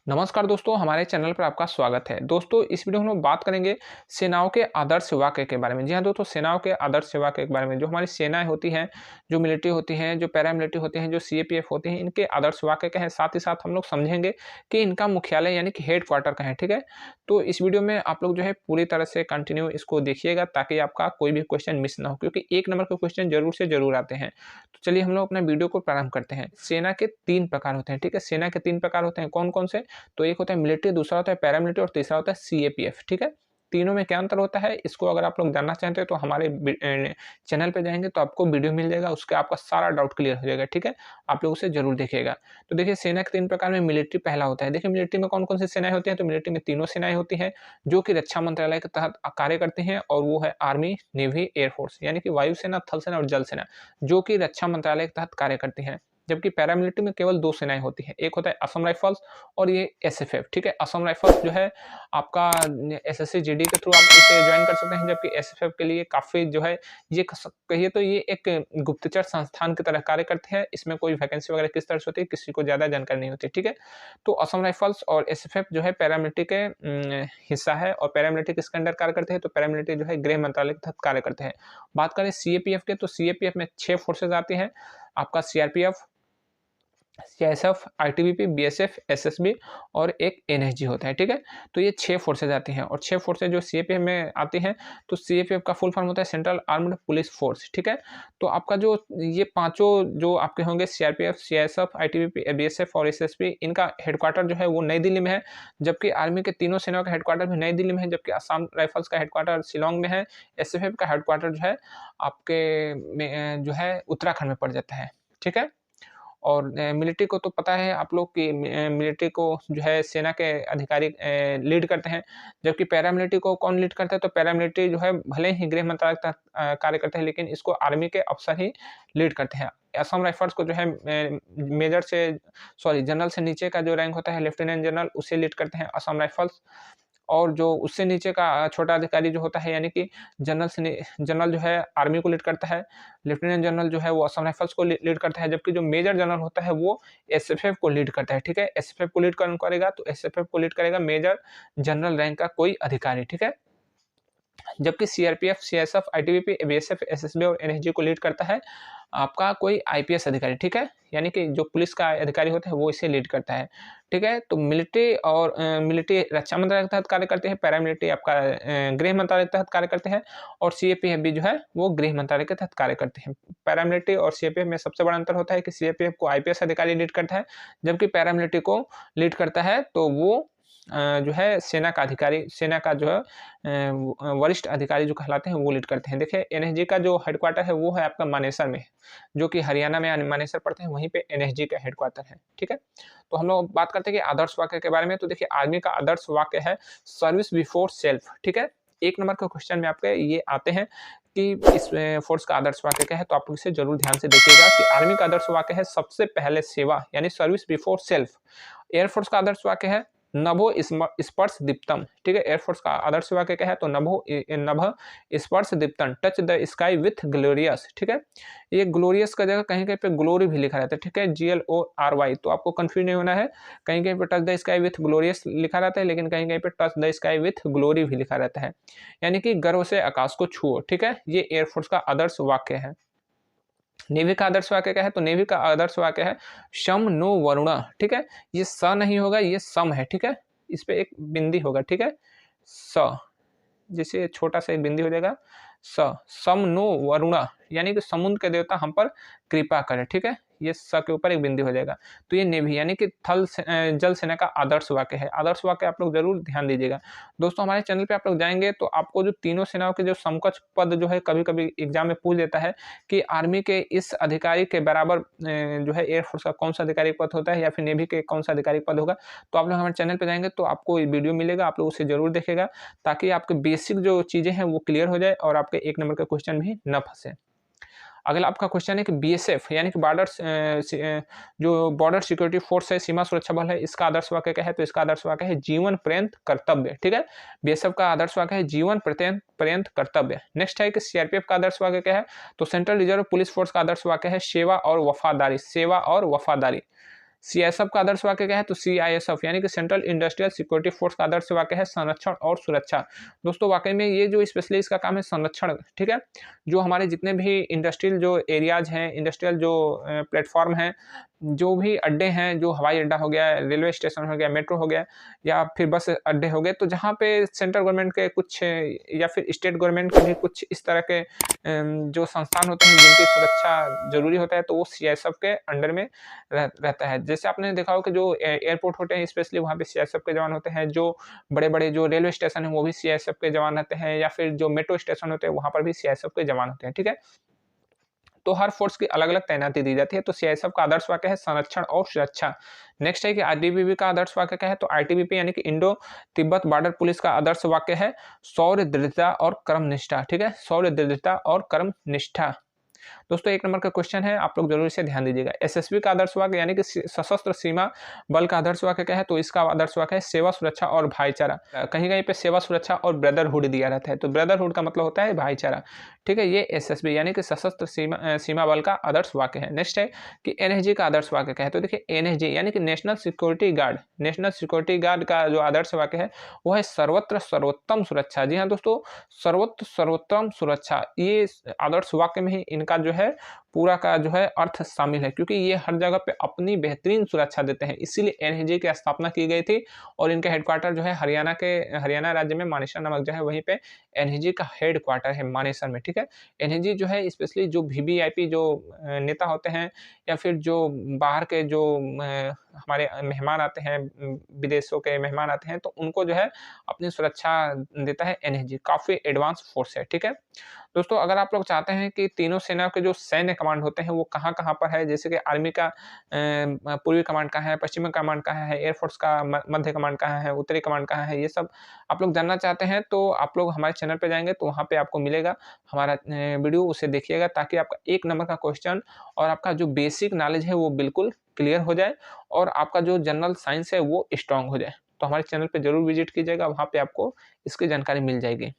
नमस्कार दोस्तों, हमारे चैनल पर आपका स्वागत है। दोस्तों, इस वीडियो में हम लोग बात करेंगे सेनाओं के आदर्श वाक्य के बारे में। जी हाँ दोस्तों, सेनाओं के आदर्श वाक्य के बारे में। जो हमारी सेनाएँ होती हैं, जो मिलिट्री होती हैं, जो पैरामिलिट्री होती हैं, जो सीएपीएफ होती हैं, इनके आदर्श वाक्य क्या हैं। साथ ही साथ हम लोग समझेंगे कि इनका मुख्यालय यानी कि हेडक्वार्टर कहाँ है, ठीक है? तो इस वीडियो में आप लोग जो है पूरी तरह से कंटिन्यू इसको देखिएगा ताकि आपका कोई भी क्वेश्चन मिस ना हो, क्योंकि 1 नंबर के क्वेश्चन ज़रूर से ज़रूर आते हैं। तो चलिए हम लोग अपना वीडियो को प्रारंभ करते हैं। सेना के 3 प्रकार होते हैं, ठीक है? सेना के 3 प्रकार होते हैं, कौन-कौन से? तो एक होता है मिलिट्री, दूसरा होता है पैरामिलिट्री और तीसरा होता है सीएपीएफ, ठीक है? तीनों में क्या अंतर होता है, इसको अगर आप लोग जानना चाहते हैं तो हमारे चैनल पे जाएँगे तो आपको वीडियो मिल जाएगा, उसका आपका सारा डाउट क्लियर हो जाएगा, ठीक है? आप लोग उसे ज़रूर देखिएगा। तो देखिए, सेना के 3 प्रकार में मिलिट्री पहला होता है। देखिए, मिलिट्री में कौन-कौन सी सेनाएँ होती हैं, तो मिलिट्री में तीनों सेनाएँ होती हैं, जो कि रक्षा मंत्रालय के तहत कार्य करती हैं, और वो है आर्मी, नेवी, एयरफोर्स, यानी कि वायुसेना, थल सेना और जल सेना, जो कि रक्षा मंत्रालय के तहत कार्य करती हैं। जबकि पैरामिलिट्री में केवल 2 सेनाएँ होती हैं, एक होता है असम राइफल्स और ये एसएफएफ, ठीक है? असम राइफल्स जो है आपका एसएससी जीडी के थ्रू आप इसे जॉइन कर सकते हैं, जबकि एसएफएफ के लिए काफ़ी जो है ये कहिए तो ये एक गुप्तचर संस्थान की तरह कार्य करते हैं। इसमें कोई वैकेंसी वगैरह किस तरह से होती है, किसी को ज़्यादा जानकारी नहीं होती, ठीक है? तो असम राइफल्स और एसएफएफ जो है पैरामिलिट्री के हिस्सा है, और पैरामिलिट्री किसके अंडर कार्य करते हैं, तो पैरामिलिट्री जो है गृह मंत्रालय के तहत कार्य करते हैं। बात करें सीएपीएफ के, तो सीएपीएफ में 6 फोर्सेज़ आती हैं, आपका CRPF, CISF, ITBP, BSF, SSB और एक एनएसजी होता है, ठीक है? तो ये 6 फोर्सेज आती हैं, और 6 फोर्सेज जो सीएपीएफ में आती हैं, तो सीएपीएफ का फुल फॉर्म होता है सेंट्रल आर्म्ड पुलिस फोर्स, ठीक है? तो आपका जो ये पाँचों जो आपके होंगे सीआरपीएफ, सीआईएसएफ, आईटीबीपी, बीएसएफ और एसएसबी, इनका हेडक्वार्टर जो है वो नई दिल्ली में है, जबकि आर्मी के तीनों सेनाओं का हेडक्वार्टर भी नई दिल्ली में है, जबकि असम राइफल्स का हेडक्वार्टर शिलांग में है, एसएफएफ का हेडक्वार्टर जो है आपके में जो है उत्तराखंड में पड़ जाता है, ठीक है? और मिलिट्री को तो पता है आप लोग कि मिलिट्री को जो है सेना के अधिकारी लीड करते हैं, जबकि पैरामिलिट्री को कौन लीड करता है, तो पैरामिलिट्री जो है भले ही गृह मंत्रालय के तहत कार्य करते हैं, लेकिन इसको आर्मी के अफसर ही लीड करते हैं। असम राइफल्स को जो है मेजर से जनरल से नीचे का जो रैंक होता है लेफ्टिनेंट जनरल, उसे लीड करते हैं असम राइफल्स, और जो उससे नीचे का छोटा अधिकारी जो होता है यानी कि जनरल जो है आर्मी को लीड करता है, लेफ्टिनेंट जनरल जो है वो असम राइफल्स को लीड करता है, जबकि जो मेजर जनरल होता है वो एसएफएफ को लीड करता है, ठीक है? एसएफएफ को लीड कौन करेगा, तो एसएफएफ को लीड करेगा मेजर जनरल रैंक का कोई अधिकारी, ठीक है? जबकि CRPF, CSF, ITBP, BSF, SSB और एनएसजी को लीड करता है आपका कोई आईपीएस अधिकारी, ठीक है? यानी कि जो पुलिस का अधिकारी होता है वो इसे लीड करता है, ठीक है? तो मिलिट्री और मिलिट्री रक्षा मंत्रालय के तहत कार्य करते हैं, पैरामिलिट्री आपका गृह मंत्रालय के तहत कार्य करते हैं, और सीएपीएफ भी जो है वो गृह मंत्रालय के तहत कार्य करते हैं। पैरामिलिट्री और सीएपीएफ में सबसे बड़ा अंतर होता है कि सीएपीएफ को आईपीएस अधिकारी लीड करता है, जबकि पैरामिलिट्री को लीड करता है तो वो जो है सेना का अधिकारी, सेना का जो है वरिष्ठ अधिकारी जो कहलाते हैं वो लीड करते हैं। देखिए, एनएसजी का जो हेडक्वार्टर है वो है आपका मानेसर में, जो कि हरियाणा में मानेसर पड़ते हैं, वहीं पे एनएसजी का हेडक्वार्टर है, ठीक है? तो हम लोग बात करते हैं कि आदर्श वाक्य के बारे में। तो देखिए, आर्मी का आदर्श वाक्य है सर्विस बिफोर सेल्फ, ठीक है? 1 नंबर के क्वेश्चन में आपके ये आते हैं कि इस फोर्स का आदर्श वाक्य क्या है, तो आप लोग इसे जरूर ध्यान से देखिएगा कि आर्मी का आदर्श वाक्य है सबसे पहले सेवा, यानी सर्विस बिफोर सेल्फ। एयरफोर्स का आदर्श वाक्य है नभो स्पर्श दीप्तम, ठीक है? एयरफोर्स का आदर्श वाक्य क्या है, तो नभ स्पर्श दीप्तम, touch the sky with glorious, ठीक है? ये ग्लोरियस का जगह कहीं कहीं पे ग्लोरी भी लिखा रहता है, ठीक है? GLORY, तो आपको कंफ्यूज नहीं होना है। कहीं कहीं पे touch the sky with glorious लिखा रहता है, लेकिन कहीं कहीं पे touch the sky with glory भी लिखा रहता है, यानी कि गर्व से आकाश को छुओ, ठीक है? ये एयरफोर्स का आदर्श वाक्य है। नेवी का आदर्श वाक्य क्या है, तो नेवी का आदर्श वाक्य है शम नो वरुणा, ठीक है? ये स नहीं होगा, ये सम है, ठीक है? इस पे एक बिंदी होगा, ठीक है? स, जैसे छोटा सा एक बिंदी हो जाएगा, सम नो वरुणा, यानी कि समुद्र के देवता हम पर कृपा करें, ठीक है? ये स के ऊपर एक बिंदी हो जाएगा। तो ये नेवी यानी कि जल सेना का आदर्श वाक्य है। आदर्श वाक्य आप लोग जरूर ध्यान दीजिएगा। दोस्तों, हमारे चैनल पे आप लोग जाएंगे तो आपको जो तीनों सेनाओं के जो समकक्ष पद जो है कभी कभी एग्जाम में पूछ देता है कि आर्मी के इस अधिकारी के बराबर जो है एयरफोर्स का कौन सा अधिकारी पद होता है, या फिर नेवी के कौन सा अधिकारी पद होगा। तो आप लोग हमारे चैनल पे जाएंगे तो आपको वीडियो मिलेगा, आप लोग उसे जरूर देखेगा, ताकि आपके बेसिक जो चीजें हैं वो क्लियर हो जाए और आपके 1 नंबर का क्वेश्चन भी न फंसे। अगला आपका क्वेश्चन है कि बीएसएफ यानी कि जो बॉर्डर सिक्योरिटी फोर्स है, सीमा सुरक्षा बल है, इसका आदर्श वाक्य क्या है, तो इसका आदर्श वाक्य है जीवन पर्यंत कर्तव्य, ठीक है? बीएसएफ का आदर्श वाक्य है जीवन पर्यंत कर्तव्य। नेक्स्ट है कि सीआरपीएफ का आदर्श वाक्य क्या है, तो सेंट्रल रिजर्व पुलिस फोर्स का आदर्श वाक्य है सेवा और वफादारी, सेवा और वफादारी। सीआईएसएफ का आदर्श वाक्य क्या है, तो सीआईएसएफ यानी कि सेंट्रल इंडस्ट्रियल सिक्योरिटी फोर्स का आदर्श वाक्य है संरक्षण और सुरक्षा। दोस्तों वाकई में ये जो स्पेशली इसका काम है संरक्षण, ठीक है, जो हमारे जितने भी इंडस्ट्रियल जो एरियाज हैं, इंडस्ट्रियल जो प्लेटफॉर्म हैं, जो भी अड्डे हैं, जो हवाई अड्डा हो गया, रेलवे स्टेशन हो गया, मेट्रो हो गया या फिर बस अड्डे हो गए, तो जहाँ पे सेंट्रल गवर्नमेंट के कुछ या फिर स्टेट गवर्नमेंट के भी कुछ इस तरह के जो संस्थान होते हैं जिनकी सुरक्षा जरूरी होता है, तो वो सीआईएसएफ के अंडर में रहता है। जैसे आपने देखा हो कि जो एयरपोर्ट होते हैं स्पेशली वहाँ पे सीआईएसएफ के जवान होते हैं, जो बड़े बड़े जो रेलवे स्टेशन है वो भी सीआईएसएफ के जवान रहते हैं, या फिर जो मेट्रो स्टेशन होते हैं वहाँ पर भी सीआईएसएफ के जवान होते हैं, ठीक है। तो हर फोर्स की अलग अलग तैनाती दी जाती है। तो सीआईएसएफ का आदर्श वाक्य है संरक्षण और सुरक्षा। नेक्स्ट है कि आईटीबीपी का आदर्श वाक्य क्या है, तो आईटीबीपी यानी कि इंडो तिब्बत बॉर्डर पुलिस का आदर्श वाक्य है शौर्य, दृढ़ता और कर्मनिष्ठा, ठीक है, शौर्य, दृढ़ता और कर्मनिष्ठा। दोस्तों एक नंबर का क्वेश्चन है, आप लोग जरूर इसे ध्यान दीजिएगा। एसएसबी का आदर्श वाक्य यानी कि सशस्त्र सीमा बल का आदर्श वाक्य क्या है, तो इसका आदर्श वाक्य है सेवा, सुरक्षा और भाईचारा। कहीं कहीं पे सेवा, सुरक्षा और ब्रदरहुड दिया रहता है, तो ब्रदरहुड का मतलब होता है भाईचारा, ठीक है। ये एसएसबी यानी कि सशस्त्र सीमा बल का आदर्श वाक्य है। नेक्स्ट है कि एनएसजी का आदर्श वाक्य क्या है, तो देखिए एनएसजी यानी कि national security guard, national security guard का जो आदर्श वाक्य है वो है सर्वत्र सर्वोत्तम सुरक्षा। जी हाँ दोस्तों, सर्वत्र सर्वोत्तम सुरक्षा, ये आदर्श वाक्य में ही इनका जो है पूरा का जो है अर्थ शामिल है, क्योंकि ये हर जगह पे अपनी बेहतरीन सुरक्षा देते हैं, इसीलिए एनएसजी की स्थापना की गई थी। और इनका हेडक्वार्टर जो है हरियाणा राज्य में मानेसर नामक जो है वहीं पे एनएसजी का हेडक्वार्टर है, मानेसर में, ठीक है। एनएसजी जो है स्पेशली जो वीवीआईपी जो नेता होते हैं या फिर जो बाहर के जो हमारे मेहमान आते हैं, विदेशों के मेहमान आते हैं, तो उनको जो है अपनी सुरक्षा देता है एनएसजी। काफी एडवांस फोर्स है, ठीक है। दोस्तों अगर आप लोग चाहते हैं कि तीनों सेनाओं के जो सैन्य कमांड होते हैं वो कहाँ-कहाँ पर है, जैसे कि आर्मी का पूर्वी कमांड कहाँ है, पश्चिमी कमांड कहाँ है, एयरफोर्स का मध्य कमांड कहाँ है, उत्तरी कमांड कहाँ है, ये सब आप लोग जानना चाहते हैं तो आप लोग हमारे चैनल पे जाएंगे तो वहाँ पे आपको मिलेगा हमारा वीडियो, उसे देखिएगा ताकि आपका एक नंबर का क्वेश्चन और आपका जो बेसिक नॉलेज है वो बिल्कुल क्लियर हो जाए और आपका जो जनरल साइंस है वो स्ट्रांग हो जाए। तो हमारे चैनल पे जरूर विजिट कीजिएगा, वहाँ पे आपको इसकी जानकारी मिल जाएगी।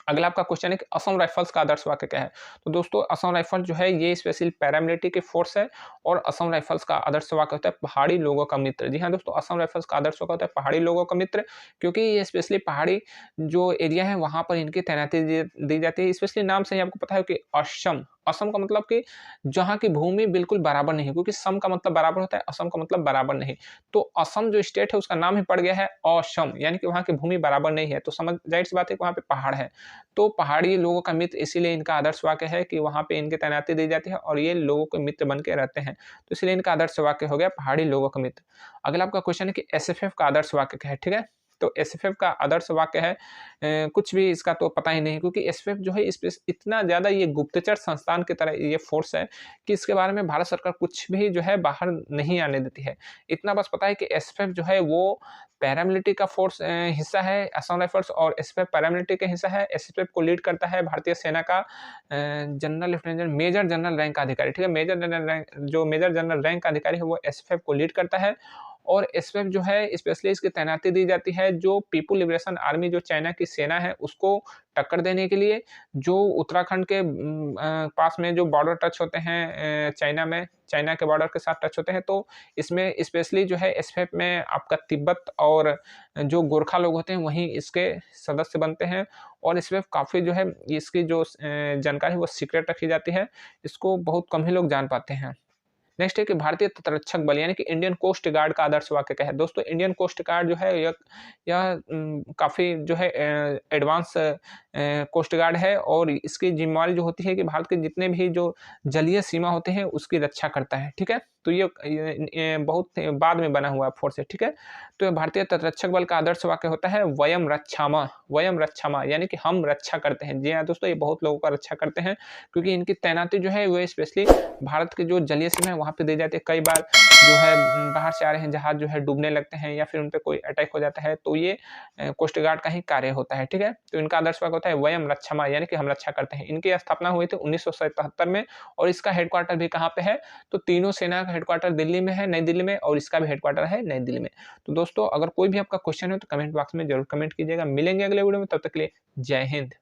अगला आपका क्वेश्चन है कि असम राइफल्स का आदर्श वाक्य क्या है, तो दोस्तों असम राइफल जो है ये स्पेशल पैरामिलिट्री की फोर्स है और असम राइफल्स का आदर्श वाक्य होता है पहाड़ी लोगों का मित्र। जी हाँ दोस्तों, असम राइफल्स का आदर्श वाक्य होता है पहाड़ी लोगों का मित्र, क्योंकि ये स्पेशली पहाड़ी जो एरिया है वहां पर इनकी तैनाती दी जाती है। स्पेशली नाम से ही आपको पता है कि असम, असम का मतलब कि जहाँ की भूमि बिल्कुल बराबर नहीं, क्योंकि सम का मतलब बराबर होता है, असम का मतलब बराबर नहीं, तो असम जो स्टेट है उसका नाम ही पड़ गया है असम, यानी कि वहाँ की भूमि बराबर नहीं है, तो समझ जाहिर सी बात है कि वहाँ पे पहाड़ है, तो पहाड़ी लोगों का मित्र, इसीलिए इनका आदर्श वाक्य है कि वहाँ पे इनकी तैनाती दी जाती है और ये लोगों के मित्र बन के रहते हैं, तो इसलिए इनका आदर्श वाक्य हो गया पहाड़ी लोगों का मित्र। अगला आपका क्वेश्चन है कि एसएफएफ का आदर्श वाक्य क्या है, ठीक है। तो एसएफएफ का आदर्श वाक्य है कुछ भी इसका तो पता ही नहीं, क्योंकि एसएफएफ जो है इस इतना ज्यादा ये गुप्तचर संस्थान की तरह ये फोर्स है कि इसके बारे में भारत सरकार कुछ भी जो है बाहर नहीं आने देती है। इतना बस पता है कि एसएफएफ जो है वो पैरामिलिट्री का फोर्स हिस्सा है असम राइफल्स, और एसएफएफ पैरामिलिट्री का हिस्सा है। एसएफएफ को लीड करता है भारतीय सेना का general lieutenant major general rank का अधिकारी, ठीक है। मेजर जनरल रैंक, जो मेजर जनरल रैंक का अधिकारी है वो एसएफएफ को लीड करता है। और एसएफएफ जो है स्पेशली इसकी तैनाती दी जाती है जो पीपुल लिबरेशन आर्मी जो चाइना की सेना है उसको टक्कर देने के लिए, जो उत्तराखंड के पास में जो बॉर्डर टच होते हैं चाइना में, चाइना के बॉर्डर के साथ टच होते हैं, तो इसमें स्पेशली जो है एसएफएफ में आपका तिब्बत और जो गोरखा लोग होते हैं वहीं इसके सदस्य बनते हैं। और एसएफएफ काफ़ी जो है इसकी जो जानकारी वो सीक्रेट रखी जाती है, इसको बहुत कम ही लोग जान पाते हैं। नेक्स्ट है कि भारतीय तटरक्षक बल यानी कि इंडियन कोस्ट गार्ड का आदर्श वाक्य क्या है। दोस्तों इंडियन कोस्ट गार्ड जो है यह काफ़ी जो है एडवांस कोस्ट गार्ड है और इसकी जिम्मेवारी जो होती है कि भारत के जितने भी जो जलीय सीमा होते हैं उसकी रक्षा करता है, ठीक है। तो ये बहुत बाद में बना हुआ फोर्स है, ठीक है। तो भारतीय तटरक्षक बल का आदर्श वाक्य होता है वयम रक्षामा, वयम रक्षामा यानी कि हम रक्षा करते हैं। जी हाँ दोस्तों, ये बहुत लोगों का रक्षा करते हैं, क्योंकि इनकी तैनाती जो है वो स्पेशली भारत के जो जलीय सीमा है वहाँ पे दी जाती है। कई बार जो है बाहर से आ रहे हैं जहाज जो है डूबने लगते हैं या फिर उन पे कोई अटैक हो जाता है, तो ये कोस्ट गार्ड का ही कार्य होता है, ठीक है। तो इनका आदर्श वाक्य होता है वयम रक्षामा यानी कि हम रक्षा करते हैं। इनकी स्थापना हुई थी 1977 में और इसका हेडक्वार्टर भी कहाँ पे है, तो तीनों सेना का हेडक्वार्टर दिल्ली में है, नई दिल्ली में, और इसका भी हेडक्वार्टर है नई दिल्ली में। तो दोस्तों अगर कोई भी आपका क्वेश्चन हो तो कमेंट बॉक्स में जरूर कमेंट कीजिएगा। मिलेंगे अगले वीडियो में, तब तक के लिए जय हिंद।